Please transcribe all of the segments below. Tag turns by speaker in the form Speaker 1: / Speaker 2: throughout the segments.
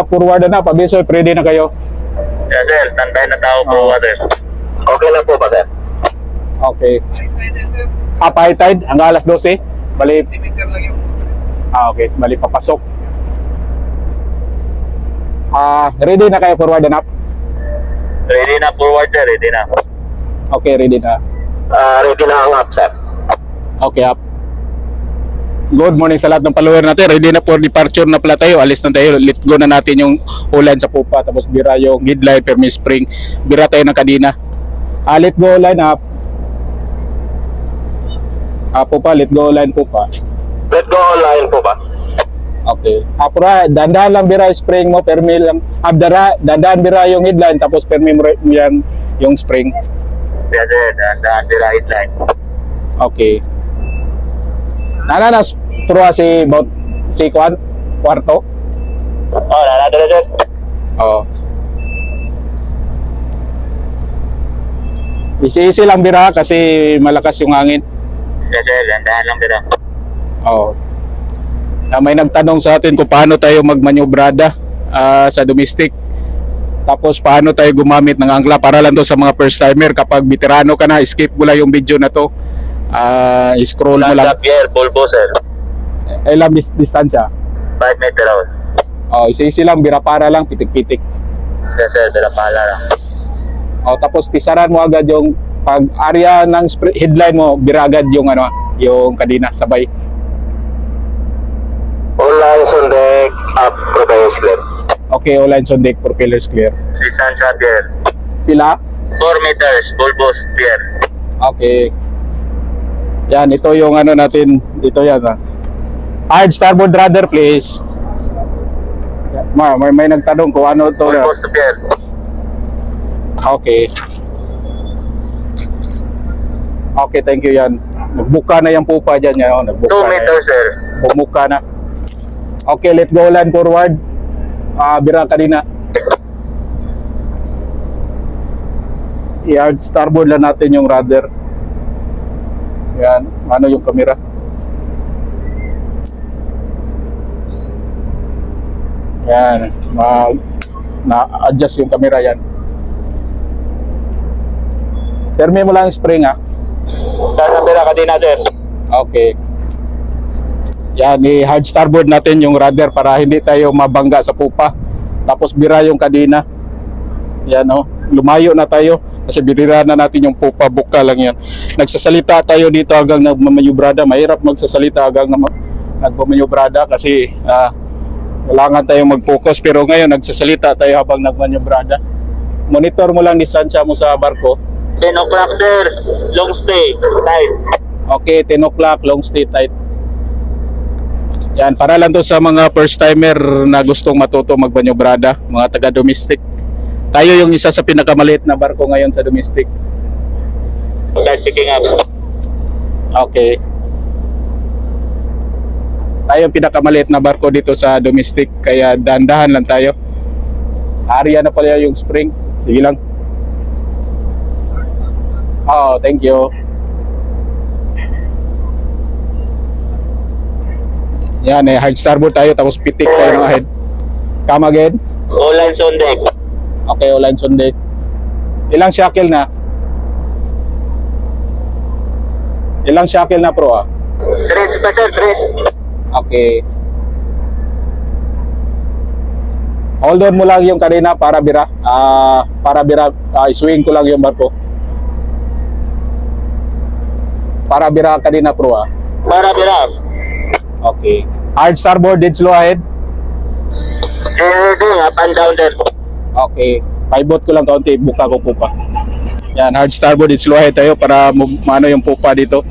Speaker 1: Forward na, pabisoy, ready na kayo.
Speaker 2: Yes, sir. Standby na tao po, sir. Okay lang po ba, sir?
Speaker 1: Okay. High tide, hanggang alas 12. Bali, okay, bali papasok. Ready na kayo, forward and up?
Speaker 2: Ready na, forward, sir. Ready na.
Speaker 1: Okay, ready na.
Speaker 2: Ready na ang up, sir.
Speaker 1: Okay, up. Good morning sa lahat ng follower natin. Ready na for departure na pala tayo. Alis na tayo. Let go na natin yung ulan sa pupa. Tapos bira yung headline, permis spring. Bira tayo ng kadina. Let go line up. Pupa, let go line pupa.
Speaker 2: Let go line po ba?
Speaker 1: Okay. Pura, dandahan lang bira yung spring mo. Permi lang. Dandahan bira yung headline. Tapos permi mo yan yung spring.
Speaker 2: Yes, sir. Dahan right line.
Speaker 1: Okay. Nananas trua si kwarto.
Speaker 2: Nanadala, sir.
Speaker 1: Oo. Isi-isi lang bira kasi malakas yung hangin.
Speaker 2: Yes, sir. Dahan lang, sir.
Speaker 1: Oo. May nagtanong sa atin kung paano tayo magmanyobrada sa domestic. Tapos paano tayo gumamit ng angkla para lang to sa mga first timer. Kapag veterano ka na, skip mo lang yung video na to. Scroll mo lang.
Speaker 2: Pierre, Bulbo, sir.
Speaker 1: Ilang distansya?
Speaker 2: 5 meter out.
Speaker 1: Isi-isi lang, bira para lang, pitik-pitik.
Speaker 2: Yes, sir. Dala pala lang.
Speaker 1: Tapos tisaran mo agad yung pag area ng headline mo, bira agad yung yung kadina, sabay.
Speaker 2: All lines on deck, up, propellers clear.
Speaker 1: Okay, all lines on deck, propellers clear.
Speaker 2: Distansya, Pierre.
Speaker 1: Pila?
Speaker 2: 4 meters, Bulbos, Pierre.
Speaker 1: Okay. Yan, ito yung natin, dito yan Hard starboard rudder, please. May nagtanong kung ano to.
Speaker 2: Bulbos to Pierre.
Speaker 1: Okay. Okay, thank you yan. Nagbuka na yung pupa dyan.
Speaker 2: 2 meters, sir.
Speaker 1: Bumuka na. Okay, let go line forward. Bira kanina. I-hard starboard lang natin yung rudder. Yan, yung camera. Yan, na-adjust yung camera yan. Termi mo lang yung spring
Speaker 2: Camera ka din natin.
Speaker 1: Okay. Yan, i-hard starboard natin yung rudder para hindi tayo mabangga sa pupa. Tapos bira yung kadina. Yan lumayo na tayo. Kasi birira na natin yung pupa, buka lang yan. Nagsasalita tayo dito hanggang nagmamanyobrada. Mahirap magsasalita hanggang nagmamanyobrada kasi kailangan tayong mag-focus. Pero ngayon nagsasalita tayo habang nagmamanyobrada. Monitor mo lang distansya mo sa barko.
Speaker 2: 10 o'clock, sir. Long stay. Tight.
Speaker 1: Okay, 10 o'clock, long stay tight. Yan, para lang to sa mga first timer na gustong matuto magmanyobrada, mga taga-domestic. Tayo yung isa sa pinakamaliit na barko ngayon sa domestic.
Speaker 2: Okay, picking up.
Speaker 1: Okay. Tayo yung pinakamaliit na barko dito sa domestic, kaya dahan-dahan lang tayo. Area na pala yung spring. Sige lang. Thank you. Yan, hard starboard tayo tapos pitik tayo ng ahead. Come again.
Speaker 2: All lines on deck.
Speaker 1: Okay, all lines on deck. Ilang shackle na? Ilang shackle na, pro?
Speaker 2: 3 pa, sir. 3.
Speaker 1: Okay. Hold on mo lang yung kanina para bira. Swing ko lang yung barko. Para bira kanina, pro.
Speaker 2: Para bira.
Speaker 1: Okay. Hard starboard, dead slow ahead.
Speaker 2: Up and down, sir.
Speaker 1: Okay. Pivot ko lang kaunti, buka ko pupa. Yan, hard starboard, dead slow ahead tayo para maano yung pupa dito.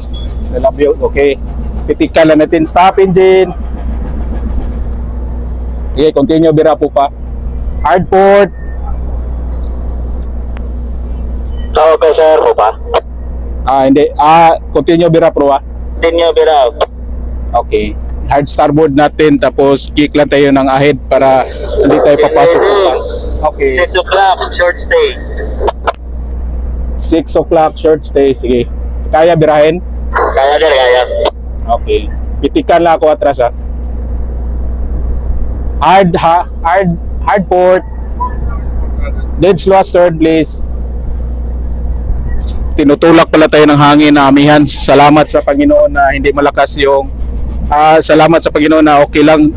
Speaker 1: Okay. Pitikan lang natin. Stop engine. Okay, continue bira pupa. Hard port.
Speaker 2: Okay, sir. Pupa.
Speaker 1: Hindi. Continue bira pro.
Speaker 2: Continue bira.
Speaker 1: Okay. Hard starboard natin tapos kick lang tayo ng ahead para hindi tayo papasok pa. Okay.
Speaker 2: 6 o'clock, short stay.
Speaker 1: 6 o'clock, short stay. Sige. Kaya birahin?
Speaker 2: Kaya, sir. Kaya.
Speaker 1: Okay. Pitikan lang ako atras Hard port. Dead slow stern, please. Tinutulak pala tayo ng hangin na amihan. Salamat sa Panginoon na hindi malakas yung salamat sa Panginoon na okay lang.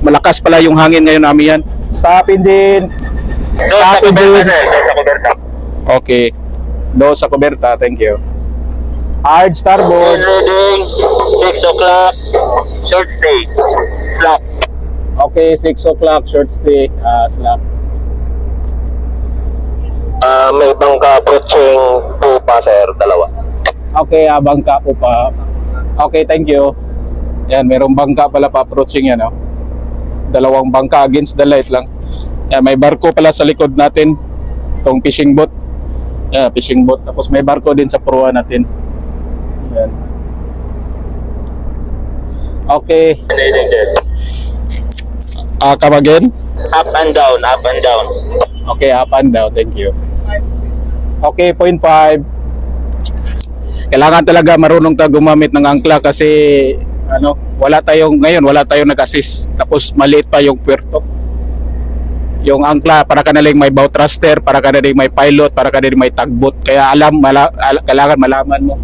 Speaker 1: Malakas pala yung hangin ngayon amihan. Stop engine. Stop engine.
Speaker 2: Doon sa kuberta.
Speaker 1: Okay. Do sa kuberta, thank you. Hard starboard.
Speaker 2: Reading, 6 o'clock, short stay, slack.
Speaker 1: Okay, 6 o'clock, short stay, slack.
Speaker 2: May bangka approaching po pa, sir, dalawa.
Speaker 1: Okay, bangka po pa. Okay, thank you. Yan, merong bangka pala pa-approaching yan, oh. Dalawang bangka against the light lang. Yan, may barko pala sa likod natin. Itong fishing boat. Yan, fishing boat. Tapos may barko din sa proa natin. Yan. Okay.
Speaker 2: Reading, sir.
Speaker 1: Come again?
Speaker 2: Up and down, up and down.
Speaker 1: Okay, up and down. Thank you. Okay, 0.5. Kailangan talaga marunong tayo gumamit ng angkla kasi wala tayong nag-assist. Tapos maliit pa yung puerto. Yung angkla para kanaling may bow thruster, para kanaling may pilot, para kanaling may tugboat. Kaya kailangan malaman mo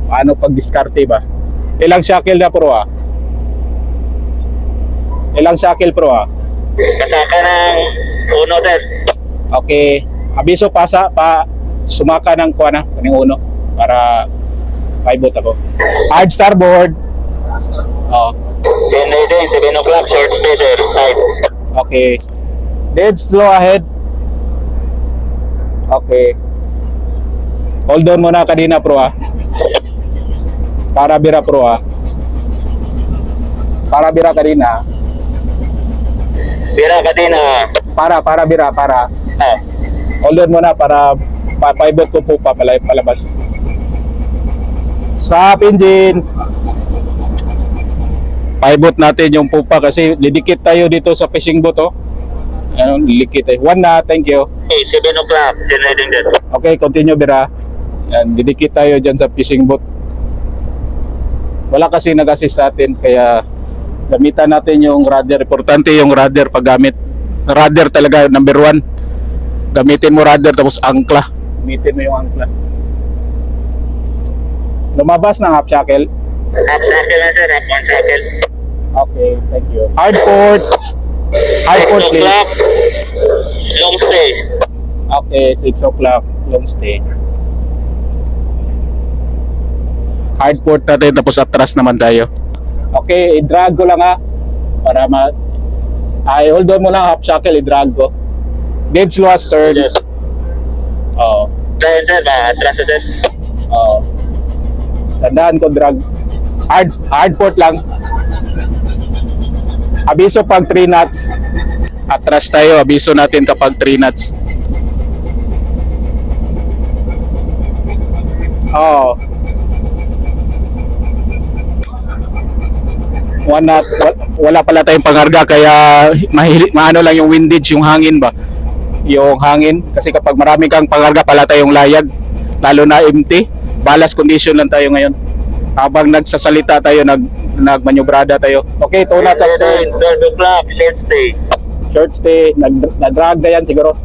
Speaker 1: paano pag-diskarte ba. Ilang shackle na pro Ilang shackle pro
Speaker 2: Kasaka ng uno, sir.
Speaker 1: Okay. Abiso sumaka ng kuha kaning uno para paibot ako. Hard starboard.
Speaker 2: Reading, 7 o'clock, short stay, sir. Side.
Speaker 1: Okay. Dead slow ahead. Okay. Hold on muna kanina pro Para bira pro Para bira kanina.
Speaker 2: Bira ka din,
Speaker 1: Para bira. Hold on muna para paibot ko po palabas. Stop engine. Paibot natin yung pupa kasi didikit tayo dito sa fishing boat Didikit tayo. 1 na, thank you.
Speaker 2: Okay, 7 o'clock, reading, sir.
Speaker 1: Okay, continue bira. Yan, didikit tayo dyan sa fishing boat. Wala kasi nag-assist sa atin kaya gamitan natin yung rudder. Importante yung rudder paggamit. Rudder talaga number 1. Gamitin mo rudder tapos angkla. Gamitin mo yung angkla. Lumabas ng half shackle.
Speaker 2: Half shackle na, sir. Half one shackle.
Speaker 1: Okay, thank you. Hard port. Hard
Speaker 2: 6
Speaker 1: port, please.
Speaker 2: o'clock, long stay.
Speaker 1: Okay, 6 o'clock, long stay. Hard port natin tapos atras naman tayo. Okay, i-drag ko lang para hold on mo lang half shackle, i-drag ko. Dead slow stern.
Speaker 2: Yes. Dahil, sir, atras, sir.
Speaker 1: Tandaan ko drag. Hard port lang. Abiso pag 3 knots. Atras tayo, abiso natin kapag 3 knots. Wala pala tayong pangarga kaya maano lang yung windage, yung hangin ba? Yung hangin kasi kapag marami kang pangarga pala tayong layag, lalo na empty, balance condition lang tayo ngayon. Habang nagsasalita tayo, nagmanyobrada tayo. Okay, 2 knots stern.
Speaker 2: 12 o'clock, short stay.
Speaker 1: Short stay, nag-drag na yan siguro.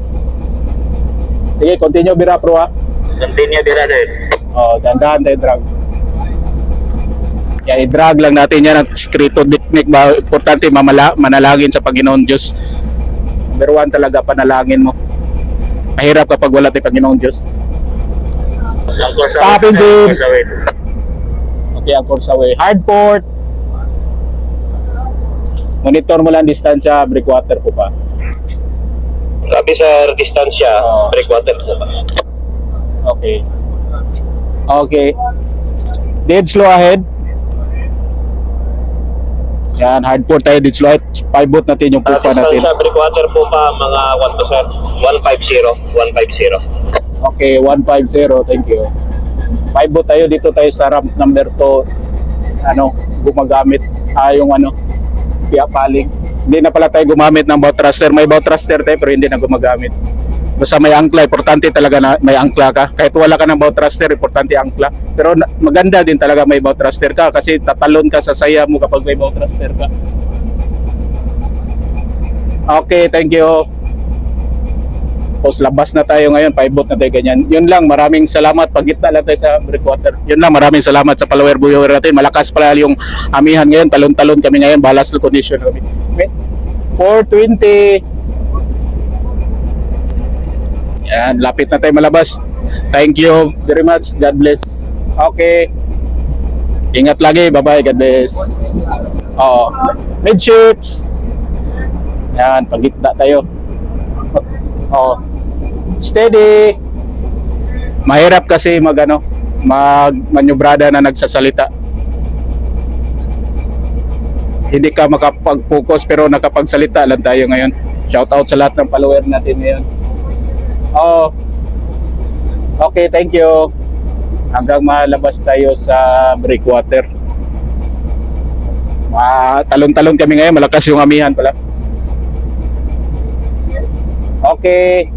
Speaker 1: Sige, continue bira pro
Speaker 2: Continue, bira, sir.
Speaker 1: Dandahan tayo drag. Yan, i-drag lang natin yan ang secreto technique ba. Importante manalangin sa Panginoon Diyos. Number 1 talaga, panalangin mo. Mahirap kapag wala tayong Panginoon Diyos. Stop engine. Okay, ang course away. Hard port. Monitor mo lang distansya, breakwater po pa.
Speaker 2: Sabi, sir, distansya, breakwater po ba?
Speaker 1: Okay. Okay. Dead slow ahead. Yan, hard port tayo, dead slow ahead. Pivot natin yung pupa natin.
Speaker 2: Distansya, breakwater po pa, mga 1%. 150.
Speaker 1: Okay, 150, thank you. Pivot tayo, dito tayo sa ramp number 2. Gumagamit yung piapaling. Hindi na pala tayo gumamit ng bow thruster. May bow thruster tayo pero hindi na gumagamit. Basta may angkla, importante talaga na may angkla ka. Kahit wala ka ng bow thruster, importante angkla. Pero maganda din talaga may bow thruster ka kasi tatalon ka sa saya mo kapag may bow thruster ka. Okay, thank you. Tapos labas na tayo ngayon, 5 boat na tayo ganyan. Yun lang, maraming salamat. Pagitna lang tayo sa breakwater. Yun lang, maraming salamat sa follower buyer natin. Malakas pala yung amihan ngayon. Talon-talon kami ngayon. Balas na condition kami. 420. Yan, lapit na tayo malabas. Thank you very much. God bless. Okay. Ingat lagi. Bye-bye. God bless. Oo. Midships. Yan, pagitna tayo. Oo. Steady. Mahirap kasi magmanyobrada na nagsasalita. Hindi ka makapag-focus pero nakapagsalita lang tayo ngayon. Shout out sa lahat ng follower natin ngayon. Oh. Okay, thank you. Hanggang malabas tayo sa breakwater. Talon-talon kami ngayon, malakas yung amihan pala. Okay.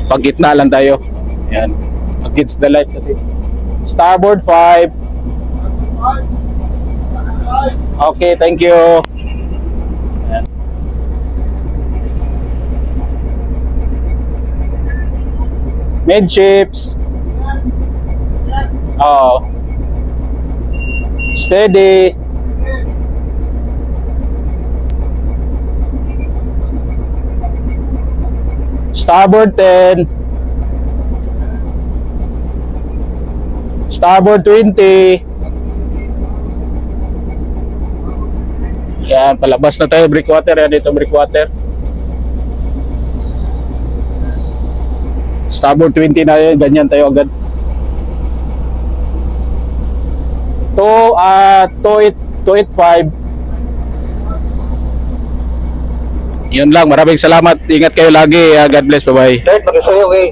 Speaker 1: Pagitna lang tayo. Yan. Against the light kasi. Starboard 5. Okay, thank you. Yan. Midships. Oh. Steady. Starboard 10. Starboard 20. Yan, palabas na tayo breakwater. Yan dito breakwater. Starboard 20 na yun. Ganyan tayo agad. 285. Yun lang. Maraming salamat. Ingat kayo lagi. God bless. Bye-bye.
Speaker 2: Sir, mag-isuyo kay